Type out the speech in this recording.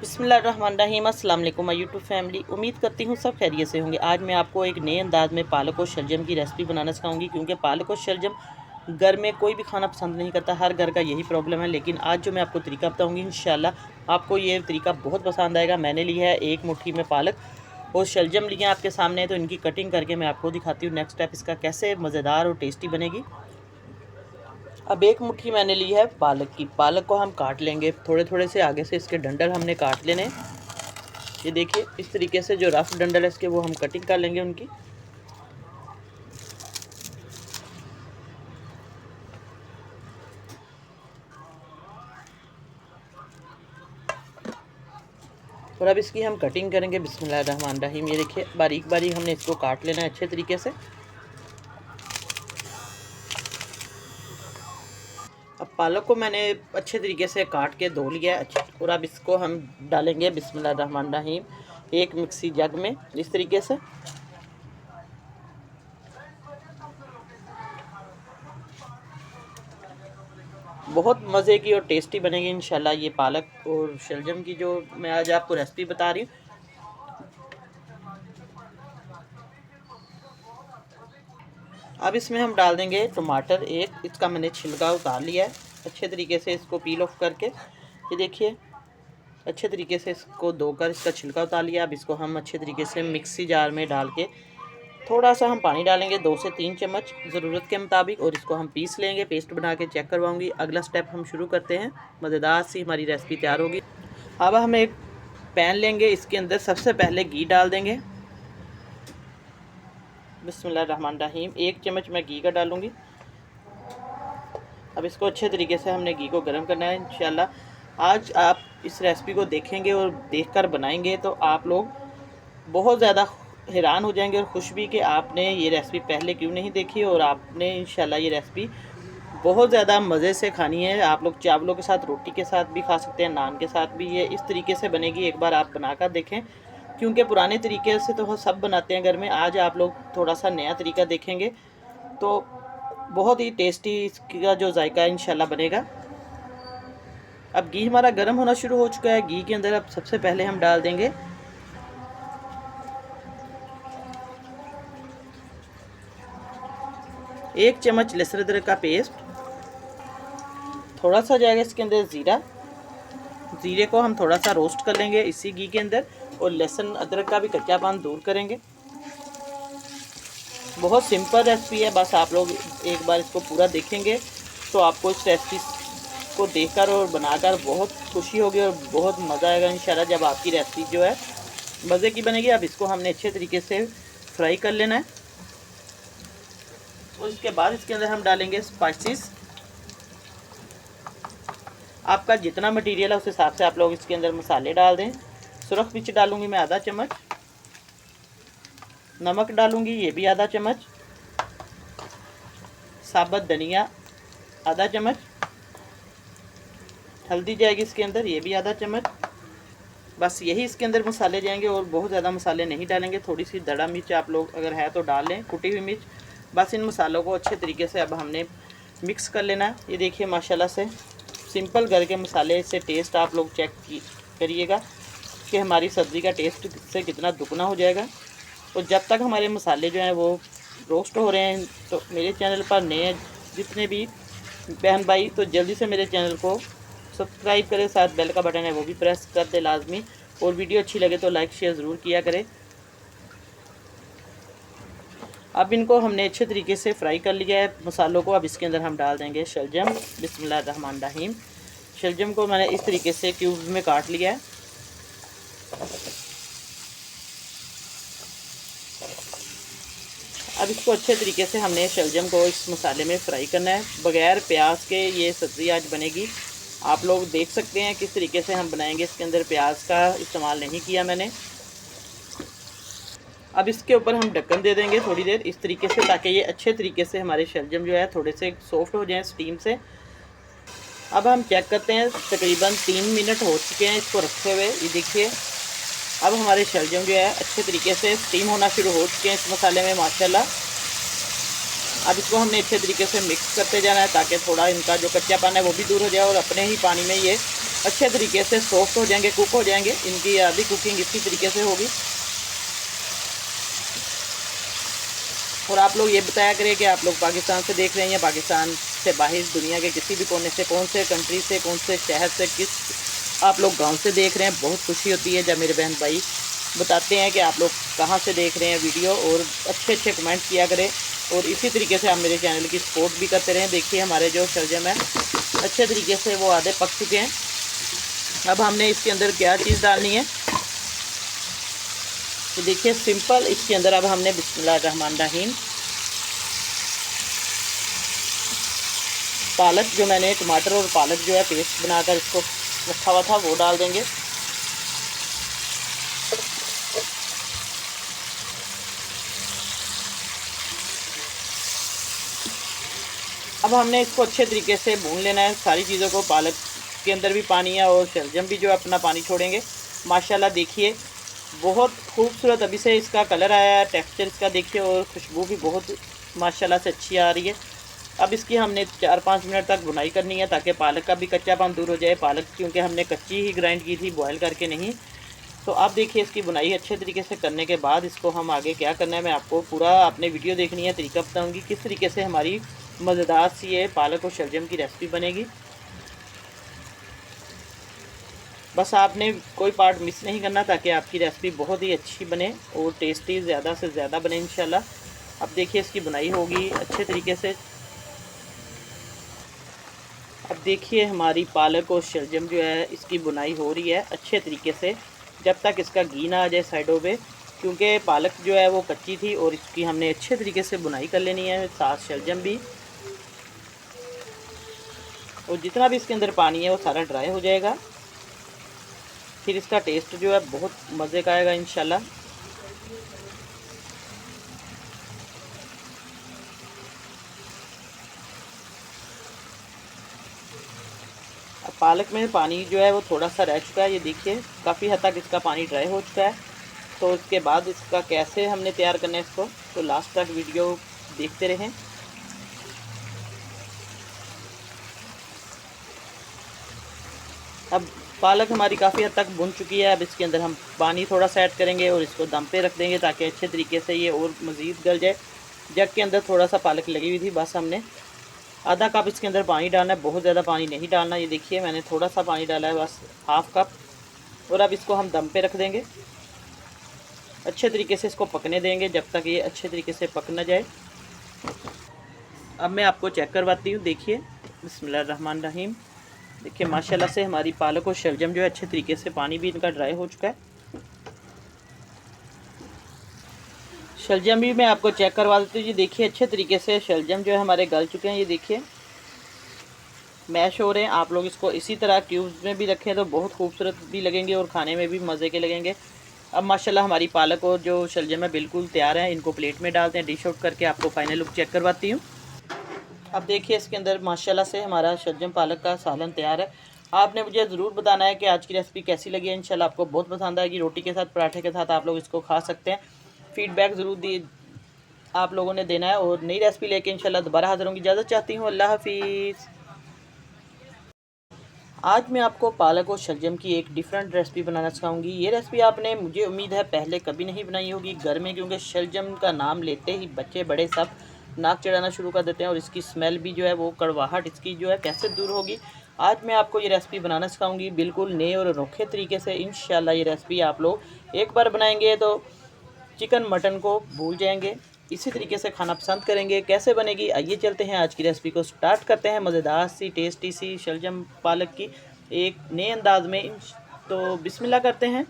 बिस्मिल्लाहिर्रहमानिर्रहीम। अस्सलाम वालेकुम माय यूट्यूब फैमिली। उम्मीद करती हूँ सब खैरियत से होंगे। आज मैं आपको एक नए अंदाज में पालक और शलजम की रेसिपी बनाना सिखाऊंगी, क्योंकि पालक और शलजम घर में कोई भी खाना पसंद नहीं करता, हर घर का यही प्रॉब्लम है। लेकिन आज जो मैं आपको तरीका बताऊँगी, इंशाल्लाह आपको ये तरीका बहुत पसंद आएगा। मैंने लिया है एक मुट्ठी में पालक और शलजम लिए आपके सामने, तो इनकी कटिंग करके मैं आपको दिखाती हूँ नेक्स्ट स्टेप इसका कैसे मज़ेदार और टेस्टी बनेगी। अब एक मुट्ठी मैंने ली है पालक की। पालक को हम काट लेंगे, थोड़े थोड़े से आगे से इसके डंडल हमने काट लेने। ये देखिए इस तरीके से जो रफ डंडल है इसके, वो हम कटिंग कर लेंगे उनकी। और अब इसकी हम कटिंग करेंगे बिस्मिल्लाहिर्रहमानिर्रहीम। ये देखिए बारीक बारीक हमने इसको काट लेना है अच्छे तरीके से। अब पालक को मैंने अच्छे तरीके से काट के धो लिया है और अब इसको हम डालेंगे बिस्मिल्लाहिर्रहमानिर्रहीम एक मिक्सी जग में इस तरीके से। बहुत मज़े की और टेस्टी बनेगी इंशाल्लाह ये पालक और शलजम की जो मैं आज आपको रेसिपी बता रही हूँ। अब इसमें हम डाल देंगे टमाटर एक, इसका मैंने छिलका उतार लिया है अच्छे तरीके से, इसको पील ऑफ करके। ये देखिए अच्छे तरीके से इसको धोकर इसका छिलका उतार लिया। अब इसको हम अच्छे तरीके से मिक्सी जार में डाल के, थोड़ा सा हम पानी डालेंगे 2 से 3 चम्मच ज़रूरत के मुताबिक, और इसको हम पीस लेंगे। पेस्ट बना के चेक करवाऊंगी। अगला स्टेप हम शुरू करते हैं। मज़ेदार सी हमारी रेसिपी तैयार होगी। अब हम एक पैन लेंगे, इसके अंदर सबसे पहले घी डाल देंगे बिस्मिल्लाहिर्रहमानिर्रहीम। 1 चम्मच मैं घी का डालूँगी। अब इसको अच्छे तरीके से हमने घी को गर्म करना है। इंशाल्लाह आज आप इस रेसिपी को देखेंगे और देखकर बनाएंगे तो आप लोग बहुत ज़्यादा हैरान हो जाएंगे और खुश भी कि आपने ये रेसिपी पहले क्यों नहीं देखी, और आपने इंशाल्लाह ये रेसिपी बहुत ज़्यादा मज़े से खानी है। आप लोग चावलों के साथ, रोटी के साथ भी खा सकते हैं, नान के साथ भी ये इस तरीके से बनेगी। एक बार आप बनाकर देखें, क्योंकि पुराने तरीके से तो सब बनाते हैं घर में। आज आप लोग थोड़ा सा नया तरीका देखेंगे तो बहुत ही टेस्टी इसका जो जायका है इंशाल्लाह बनेगा। अब घी हमारा गर्म होना शुरू हो चुका है। घी के अंदर अब सबसे पहले हम डाल देंगे 1 चम्मच लहसुन अदरक का पेस्ट। थोड़ा सा जाएगा इसके अंदर ज़ीरा। ज़ीरे को हम थोड़ा सा रोस्ट कर लेंगे इसी घी के अंदर, और लहसुन अदरक का भी कच्चापन दूर करेंगे। बहुत सिंपल रेसिपी है, बस आप लोग एक बार इसको पूरा देखेंगे तो आपको इस रेसिपी को देखकर और बनाकर बहुत खुशी होगी और बहुत मज़ा आएगा इंशाल्लाह जब आपकी रेसिपी जो है मज़े की बनेगी। अब इसको हमने अच्छे तरीके से फ्राई कर लेना है, और इसके बाद इसके अंदर हम डालेंगे स्पाइसेस। आपका जितना मटेरियल है उस हिसाब से आप लोग इसके अंदर मसाले डाल दें। सुरख मिर्च डालूंगी मैं आधा चम्मच, नमक डालूंगी ये भी आधा चम्मच, साबुत धनिया आधा चम्मच, हल्दी जाएगी इसके अंदर ये भी आधा चम्मच। बस यही इसके अंदर मसाले जाएंगे और बहुत ज़्यादा मसाले नहीं डालेंगे। थोड़ी सी दड़ा मिर्च आप लोग अगर है तो डाल लें, कुटी हुई मिर्च। बस इन मसालों को अच्छे तरीके से अब हमने मिक्स कर लेना है। ये देखिए माशाल्लाह से सिंपल घर के मसाले से टेस्ट आप लोग चेक करिएगा कि हमारी सब्ज़ी का टेस्ट से कितना दुगना हो जाएगा। और जब तक हमारे मसाले जो हैं वो रोस्ट हो रहे हैं, तो मेरे चैनल पर नए जितने भी बहन भाई तो जल्दी से मेरे चैनल को सब्सक्राइब करें, साथ बेल का बटन है वो भी प्रेस कर दे लाजमी, और वीडियो अच्छी लगे तो लाइक शेयर ज़रूर किया करें। अब इनको हमने अच्छे तरीके से फ्राई कर लिया है मसालों को। अब इसके अंदर हम डाल देंगे शलजम बिस्मिल्लाहिर्रहमानिर्रहीम। शलजम को मैंने इस तरीके से क्यूब्स में काट लिया है। अब इसको अच्छे तरीके से हमने शलजम को इस मसाले में फ्राई करना है। बग़ैर प्याज के ये सब्ज़ी आज बनेगी। आप लोग देख सकते हैं किस तरीके से हम बनाएंगे। इसके अंदर प्याज का इस्तेमाल नहीं किया मैंने। अब इसके ऊपर हम ढक्कन दे देंगे थोड़ी देर इस तरीके से, ताकि ये अच्छे तरीके से हमारे शलजम जो है थोड़े से सॉफ्ट हो जाएं स्टीम से। अब हम चेक करते हैं, तकरीबन 3 मिनट हो चुके हैं इसको रखे हुए। ये देखिए अब हमारे शलजम जो है अच्छे तरीके से स्टीम होना शुरू हो चुके हैं इस मसाले में माशाल्लाह। अब इसको हमने अच्छे तरीके से मिक्स करते जाना है, ताकि थोड़ा इनका जो कच्चापन है वो भी दूर हो जाए और अपने ही पानी में ये अच्छे तरीके से सॉफ्ट हो जाएंगे, कुक हो जाएंगे। इनकी आधी कुकिंग इसी तरीके से होगी। और आप लोग ये बताया करें कि आप लोग पाकिस्तान से देख रहे हैं या पाकिस्तान से बाहर दुनिया के किसी भी कोने से, कौन से कंट्री से, कौन से शहर से, किस आप लोग गांव से देख रहे हैं। बहुत खुशी होती है जब मेरे बहन भाई बताते हैं कि आप लोग कहाँ से देख रहे हैं वीडियो, और अच्छे अच्छे कमेंट किया करें। और इसी तरीके से आप मेरे चैनल की सपोर्ट भी करते रहें। देखिए हमारे जो शलजम है अच्छे तरीके से वो आधे पक चुके हैं। अब हमने इसके अंदर क्या चीज़ डालनी है, तो देखिए सिंपल इसके अंदर अब हमने बिस्मिल्लाहिर्रहमानिर्रहीम पालक, जो मैंने टमाटर और पालक जो है पेस्ट बनाकर इसको रखा हुआ था, वो डाल देंगे। अब हमने इसको अच्छे तरीके से भून लेना है सारी चीज़ों को। पालक के अंदर भी पानी है और शलजम भी जो है अपना पानी छोड़ेंगे। माशाल्लाह देखिए बहुत खूबसूरत अभी से इसका कलर आया है, टेक्सचर इसका देखिए, और खुशबू भी बहुत माशाल्लाह से अच्छी आ रही है। अब इसकी हमने 4-5 मिनट तक भुनाई करनी है ताकि पालक का भी कच्चापन दूर हो जाए। पालक क्योंकि हमने कच्ची ही ग्राइंड की थी, बॉयल करके नहीं। तो आप देखिए इसकी बुनाई अच्छे तरीके से करने के बाद इसको हम आगे क्या करना है, मैं आपको पूरा आपने वीडियो देखनी है, तरीका बताऊंगी किस तरीके से हमारी मज़ेदार सी ये पालक और शलजम की रेसिपी बनेगी। बस आपने कोई पार्ट मिस नहीं करना ताकि आपकी रेसिपी बहुत ही अच्छी बने और टेस्टी ज़्यादा से ज़्यादा बने इंशाल्लाह। अब देखिए इसकी बुनाई होगी अच्छे तरीके से। अब देखिए हमारी पालक और शलजम जो है इसकी बुनाई हो रही है अच्छे तरीके से, जब तक इसका घी ना आ जाए साइडों पे, क्योंकि पालक जो है वो कच्ची थी और इसकी हमने अच्छे तरीके से बुनाई कर लेनी है, साथ शलजम भी। और जितना भी इसके अंदर पानी है वो सारा ड्राई हो जाएगा, फिर इसका टेस्ट जो है बहुत मज़े का आएगा इंशाल्लाह। अब पालक में पानी जो है वो थोड़ा सा रह चुका है, ये देखिए काफ़ी हद तक इसका पानी ड्राई हो चुका है। तो इसके बाद इसका कैसे हमने तैयार करना है इसको, तो लास्ट तक वीडियो देखते रहें। अब पालक हमारी काफ़ी हद तक भुन चुकी है। अब इसके अंदर हम पानी थोड़ा सा ऐड करेंगे और इसको दम पे रख देंगे ताकि अच्छे तरीके से ये और मज़ीद गल जाए। जग के अंदर थोड़ा सा पालक लगी हुई थी, बस हमने आधा कप इसके अंदर पानी डालना है, बहुत ज़्यादा पानी नहीं डालना। ये देखिए मैंने थोड़ा सा पानी डाला है, बस हाफ़ कप। और अब इसको हम दम पे रख देंगे, अच्छे तरीके से इसको पकने देंगे जब तक ये अच्छे तरीके से पक न जाए। अब मैं आपको चेक करवाती हूँ, देखिए बिस्मिल्लाहिर्रहमानिर्रहीम। देखिए माशाल्लाह से हमारी पालक और शलजम जो है अच्छे तरीके से पानी भी इनका ड्राई हो चुका है। शलजम भी मैं आपको चेक करवा देती हूँ। ये देखिए अच्छे तरीके से शलजम जो है हमारे गल चुके हैं, ये देखिए मैश हो रहे हैं। आप लोग इसको इसी तरह क्यूब्स में भी रखें तो बहुत खूबसूरत भी लगेंगे और खाने में भी मज़े के लगेंगे। अब माशाल्लाह हमारी पालक और जो शलजम है बिल्कुल तैयार है। इनको प्लेट में डालते हैं, डिश आउट करके आपको फाइनल लुक चेक करवाती हूँ। अब देखिए इसके अंदर माशाल्लाह से हमारा शलजम पालक का सालन तैयार है। आपने मुझे ज़रूर बताना है कि आज की रेसिपी कैसी लगी है। इंशाल्लाह आपको बहुत पसंद आएगी। रोटी के साथ, पराठे के साथ आप लोग इसको खा सकते हैं। फीडबैक ज़रूर दी आप लोगों ने देना है, और नई रेसिपी लेके इंशाल्लाह दोबारा हाज़िर होंगी। इजाज़त चाहती हूँ, अल्लाह हाफिज़। आज मैं आपको पालक और शलजम की एक डिफरेंट रेसिपी बनाना सिखाऊंगी। ये रेसिपी आपने, मुझे उम्मीद है, पहले कभी नहीं बनाई होगी घर में, क्योंकि शलजम का नाम लेते ही बच्चे बड़े सब नाक चढ़ाना शुरू कर देते हैं और इसकी स्मेल भी जो है वो कड़वाहट इसकी जो है कैसे दूर होगी। आज मैं आपको ये रेसिपी बनाना सिखाऊंगी बिल्कुल नए और अनोखे तरीके से। इंशाल्लाह ये रेसिपी आप लोग एक बार बनाएंगे तो चिकन मटन को भूल जाएंगे, इसी तरीके से खाना पसंद करेंगे। कैसे बनेगी, आइए चलते हैं आज की रेसिपी को स्टार्ट करते हैं। मज़ेदार सी टेस्टी सी शलजम पालक की एक नए अंदाज में। तो बिस्मिल्लाह करते हैं।